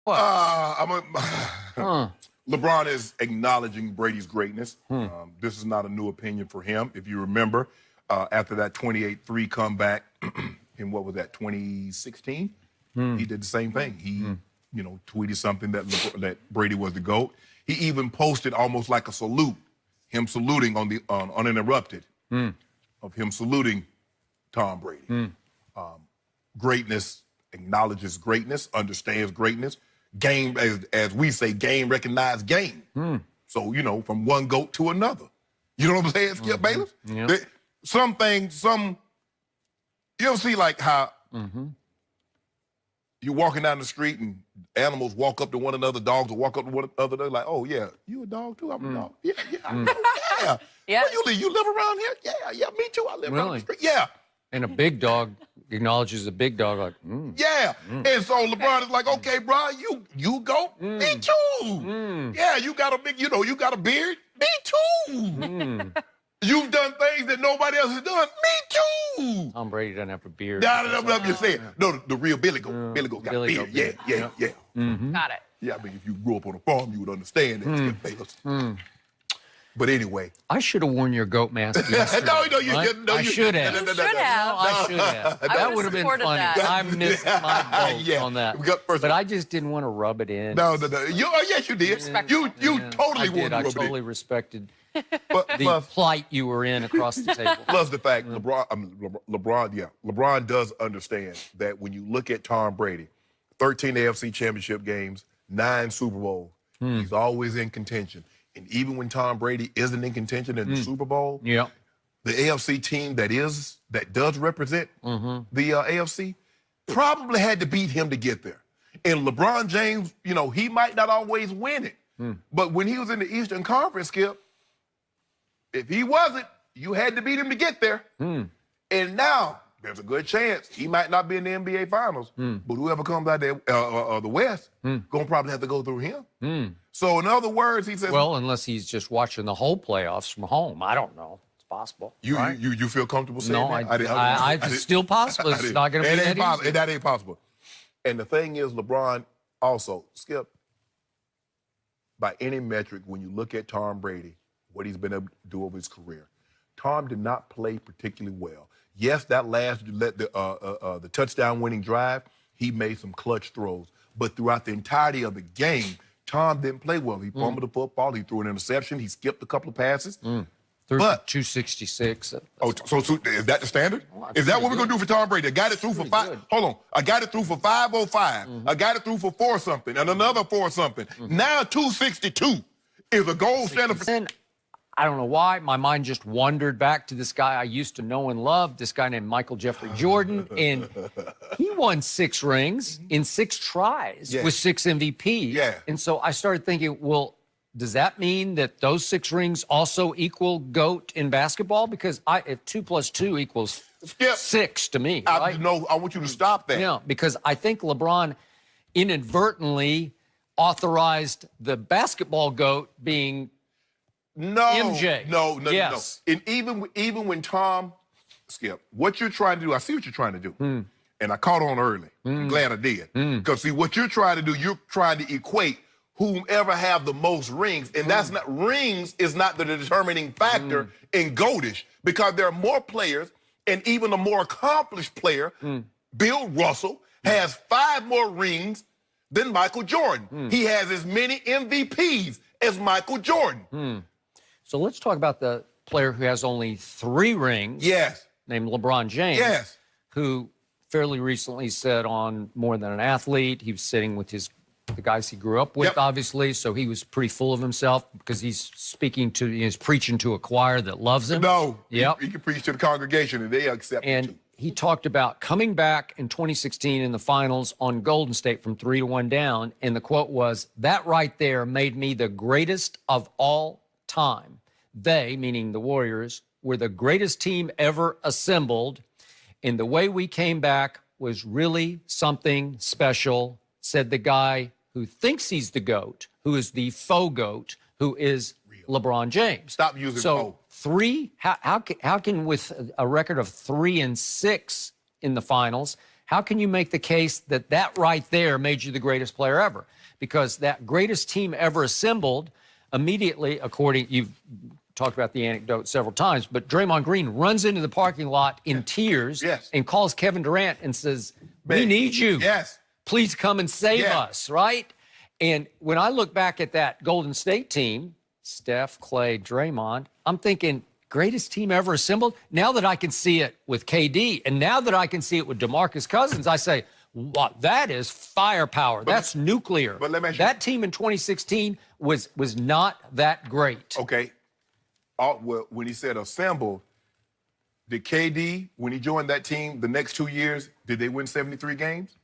What? Huh. LeBron is acknowledging Brady's greatness. This is not a new opinion for him. If you remember, after that 28-3 comeback in what was that, 2016, he did the same thing. He, tweeted something that Brady was the GOAT. He even posted almost like a salute, him saluting on the uninterrupted, of him saluting Tom Brady. Greatness, acknowledges greatness, understands greatness. Game, as we say, game recognized game. So, from one GOAT to another. You know what I'm saying, Skip Bayless? Yep. Some things, you ever see like how you're walking down the street and animals walk up to one another, dogs will walk up to one another, they're like, oh, yeah, you a dog too? I'm a dog. Yeah, I know, yeah. Yeah. Where you live around here? Yeah, me too. I live around the street. Yeah. And a big dog acknowledges a big dog like, Yeah. And so LeBron is like, okay, bro, you go? Me too. Yeah, you got a big, you got a beard? Me too. You've done things that nobody else has done? Me too. Tom Brady doesn't have a beard. I'm just saying. No, the real Billy Goat. Billy Goat got a beard. Yeah. Got it. Yeah, I mean, if you grew up on a farm, you would understand that, Skip Bayless. But anyway. I should have worn your goat mask yesterday. I should have. You should have. I should have. That would have been funny. that. I missed my boat on that. First But I just didn't want to rub it in. No. Yes, you did. You totally I wanted did. to I rub it in. totally respected But the plight you were in across the table. plus the fact LeBron does understand that when you look at Tom Brady, 13 AFC championship games, 9 Super Bowls, he's always in contention. And even when Tom Brady isn't in contention in the Super Bowl, the AFC team that does represent the AFC probably had to beat him to get there. And LeBron James, he might not always win it. But when he was in the Eastern Conference, Skip, if he wasn't, you had to beat him to get there. And now there's a good chance he might not be in the NBA Finals, but whoever comes out there, the West, gonna probably have to go through him. So in other words, he says, well, unless he's just watching the whole playoffs from home. I don't know. It's possible. You feel comfortable saying that? It's still possible. It's not going to be that easy. That ain't possible. And the thing is, LeBron also, Skip, by any metric, when you look at Tom Brady, what he's been able to do over his career, Tom did not play particularly well. Yes, that the touchdown-winning drive, he made some clutch throws. But throughout the entirety of the game, Tom didn't play well. He fumbled the football. He threw an interception. He skipped a couple of passes. Threw for 266. So is that the standard? Is that what we're going to do for Tom Brady? A guy that threw for five. Hold on. A guy that threw for 505. A guy that threw for 4-something and another 4-something. Now 262 is a gold standard for. I don't know why. My mind just wandered back to this guy I used to know and love, this guy named Michael Jeffrey Jordan. And he won 6 rings in 6 tries with 6 MVPs. Yeah. And so I started thinking, well, does that mean that those 6 rings also equal GOAT in basketball? Because if 2 + 2 equals 6 to me, right? I want you to stop that. Yeah, because I think LeBron inadvertently authorized the basketball GOAT being MJ. No. Yes. And even when Tom, Skip, what you're trying to do, I see what you're trying to do. And I caught on early. I'm glad I did. Because see, what you're trying to do, you're trying to equate whomever have the most rings. And that's not, rings is not the determining factor in GOATish, because there are more players, and even a more accomplished player, Bill Russell, has 5 more rings than Michael Jordan. He has as many MVPs as Michael Jordan. So let's talk about the player who has only 3 rings. Yes. Named LeBron James. Yes. Who fairly recently said on More Than an Athlete, he was sitting with the guys he grew up with, obviously, so he was pretty full of himself because he's preaching to a choir that loves him. No. Yep. He can preach to the congregation and they accept him too. He talked about coming back in 2016 in the finals on Golden State from 3-1 down, and the quote was, "That right there made me the greatest of all time. They," meaning the Warriors, "were the greatest team ever assembled, and the way we came back was really something special," said the guy who thinks he's the GOAT, who is the faux GOAT, who is LeBron James. Stop using faux. 3, how can with a record of 3-6 in the finals, how can you make the case that that right there made you the greatest player ever? Because that greatest team ever assembled immediately, you've talked about the anecdote several times, but Draymond Green runs into the parking lot in tears and calls Kevin Durant and says, we need you. Yes. Please come and save us, right? And when I look back at that Golden State team, Steph, Clay, Draymond, I'm thinking, greatest team ever assembled? Now that I can see it with KD, and now that I can see it with DeMarcus Cousins, I say, wow, that is firepower. That's nuclear. But let me ask you, that team in 2016 was not that great. Okay. Well, when he said assembled, did KD, when he joined that team the next 2 years, did they win 73 games?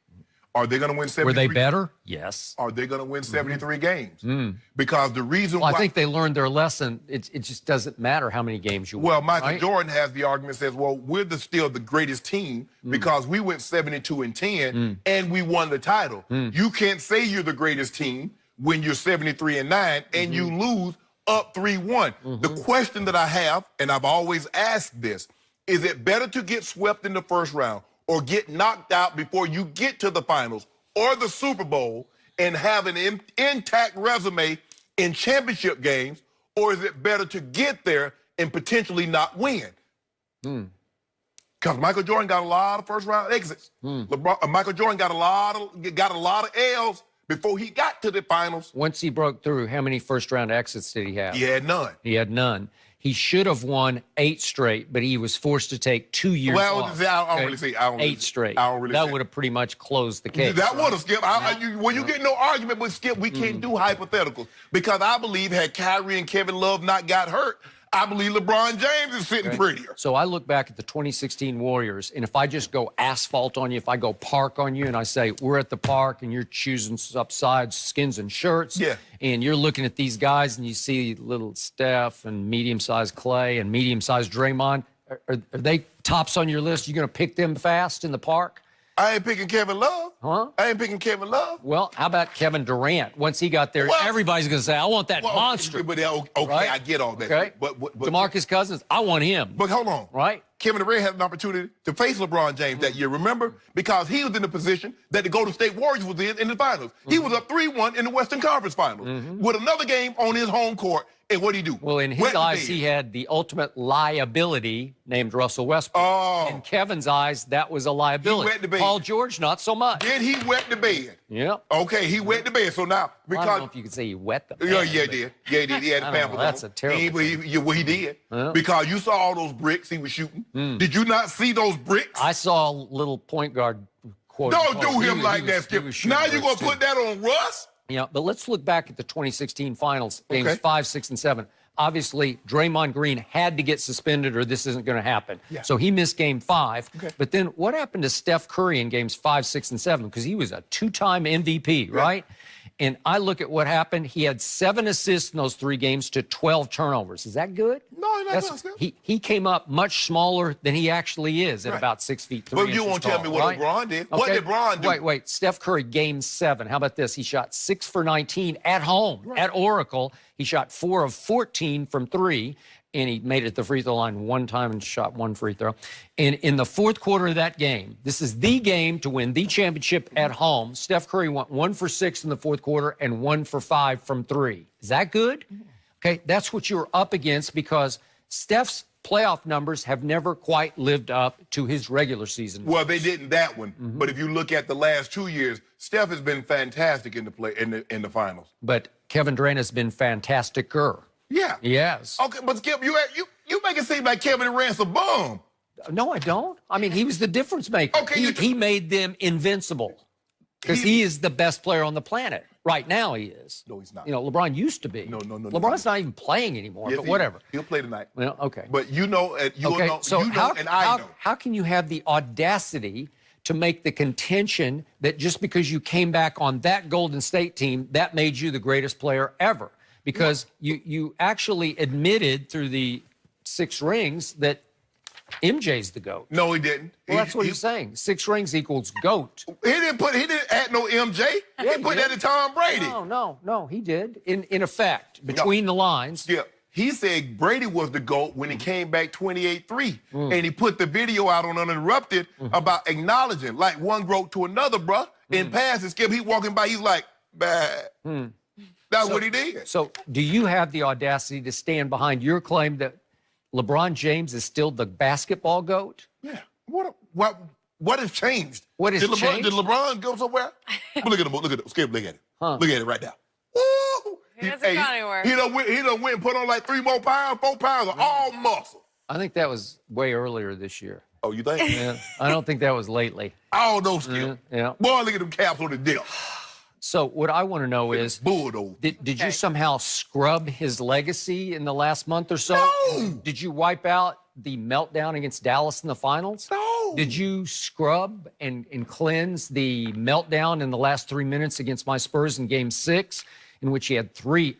Are they going to win 73? Were they better? Yes. Are they going to win 73 games? Because the reason well, why... I think they learned their lesson. It just doesn't matter how many games you win. Well, Michael Jordan has the argument, says, well, we're still the greatest team because we went 72-10 and we won the title. You can't say you're the greatest team when you're 73-9 and you lose up 3-1. The question that I have, and I've always asked this, is it better to get swept in the first round or get knocked out before you get to the finals or the Super Bowl and have an intact resume in championship games, or is it better to get there and potentially not win? Because Michael Jordan got a lot of first-round exits. Michael Jordan got a lot of L's before he got to the finals. Once he broke through, how many first-round exits did he have? He had none. He had none. He should have won 8 straight, but he was forced to take 2 years off. I don't really see. 8 straight. That would have pretty much closed the case. That would have, Skip. You get no argument with Skip, we can't do hypotheticals. Because I believe had Kyrie and Kevin Love not got hurt, I believe LeBron James is sitting prettier. So I look back at the 2016 Warriors, and if I just go asphalt on you, if I go park on you, and I say, we're at the park, and you're choosing upside skins and shirts, and you're looking at these guys, and you see little Steph and medium-sized Clay and medium-sized Draymond, are they tops on your list? You going to pick them fast in the park? I ain't picking Kevin Love. Huh? I ain't picking Kevin Love. Well, how about Kevin Durant? Once he got there, everybody's going to say, I want that monster. But okay, I get all that. Okay. But DeMarcus Cousins, I want him. But hold on. Right? Kevin Durant had an opportunity to face LeBron James that year, remember? Because he was in the position that the Golden State Warriors was in the finals. He was up 3-1 in the Western Conference Finals with another game on his home court. And what'd he do? Well, in his eyes, he had the ultimate liability named Russell Westbrook. Oh. In Kevin's eyes, that was a liability. He wet the bed. Paul George, not so much. Then he wet the bed. Yeah. Okay, he wet the bed. So now, because... I don't know if you could say he wet the bed. Yeah, he did. Yeah, he did. He had the pampers on. That's a terrible he did. Because you saw all those bricks he was shooting. Did you not see those bricks? I saw a little point guard quote. Don't do him like that, Skip. Now you're going to put that on Russ? Yeah, but let's look back at the 2016 finals, games 5, 6, and 7. Obviously, Draymond Green had to get suspended or this isn't going to happen. So he missed game 5. But then what happened to Steph Curry in games 5, 6, and 7? Because he was a 2-time MVP, right? And I look at what happened. He had 7 assists in those 3 games to 12 turnovers. Is that good? No, that's good. He came up much smaller than he actually is at about 6 feet 3 But inches you won't tall, tell me what LeBron did. What did LeBron do? Wait. Steph Curry, game 7. How about this? He shot 6 for 19 at home at Oracle. He shot 4 of 14 from 3, and he made it at the free throw line 1 time and shot 1 free throw. And in the 4th quarter of that game, this is the game to win the championship at home. Steph Curry went 1 for 6 in the 4th quarter and 1 for 5 from 3. Is that good? Okay, that's what you're up against because Steph's playoff numbers have never quite lived up to his regular season. Well, they didn't that one. But if you look at the last 2 years, Steph has been fantastic in the finals. But Kevin Durant has been fantastic-er. Yeah. Yes. Okay, but Skip, you make it seem like Kevin Durant's a bum. No, I don't. I mean, he was the difference maker. Okay, he made them invincible because he is the best player on the planet. Right now he is. No, he's not. You know, LeBron used to be. No. LeBron's not even playing anymore, Yes, but whatever. He'll play tonight. Well, okay. But you know, and I know. How can you have the audacity to make the contention that just because you came back on that Golden State team, that made you the greatest player ever? Because you actually admitted through the 6 rings that MJ's the GOAT. No, he didn't. Well, that's what he's saying. 6 rings equals GOAT. He didn't add no MJ. He put that in Tom Brady. No, he did. In effect, between the lines. Yeah. he said Brady was the GOAT when he came back 28-3. And he put the video out on Uninterrupted about acknowledging, like one GOAT to another, bruh. In passes, Skip, he walking by, he's like, bad. That's what he did. So do you have the audacity to stand behind your claim that LeBron James is still the basketball GOAT? Yeah. What has changed? What has changed? Did LeBron go somewhere? Look at him. Look at it. Skip, look at it. Look at it right now. Woo! He hasn't gone anywhere. He done went and put on like 3 more pounds, 4 pounds of all muscle. I think that was way earlier this year. Oh, you think? Yeah, I don't think that was lately. I don't know, Skip. Yeah. Boy, look at them caps on the dip. So what I want to know is, Bulldoze. did you somehow scrub his legacy in the last month or so? No. Did you wipe out the meltdown against Dallas in the finals? No. Did you scrub and cleanse the meltdown in the last 3 minutes against my Spurs in Game 6, in which he had 3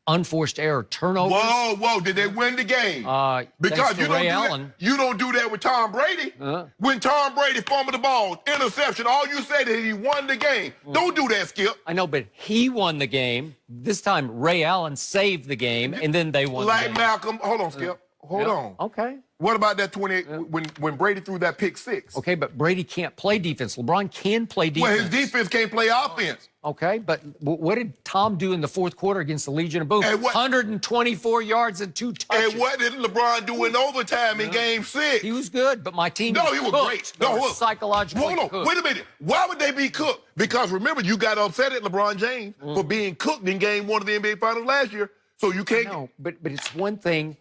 unforced error turnovers? Whoa. Did they win the game? Thanks to Ray Allen. You don't do that with Tom Brady. When Tom Brady fumbled the ball, interception, all you say that he won the game. Don't do that, Skip. I know, but he won the game. This time, Ray Allen saved the game, and then they won the game. Malcolm. Hold on, Skip. Hold on. Okay. What about that 28 when Brady threw that pick 6? Okay, but Brady can't play defense. LeBron can play defense. Well, his defense can't play offense. Okay, but what did Tom do in the fourth quarter against the Legion of Boom? 124 yards and 2 touches. And what did LeBron do in overtime in Game 6? He was good, but my team he was great. Psychologically Hold on. cooked. Wait a minute. Why would they be cooked? Because remember, you got upset at LeBron James for being cooked in Game 1 of the NBA Finals last year. So you can't. No, but it's one thing.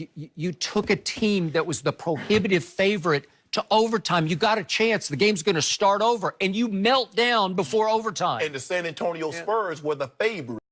You took a team that was the prohibitive favorite to overtime. You got a chance. The game's going to start over, and you melt down before overtime. And the San Antonio Spurs were the favorite.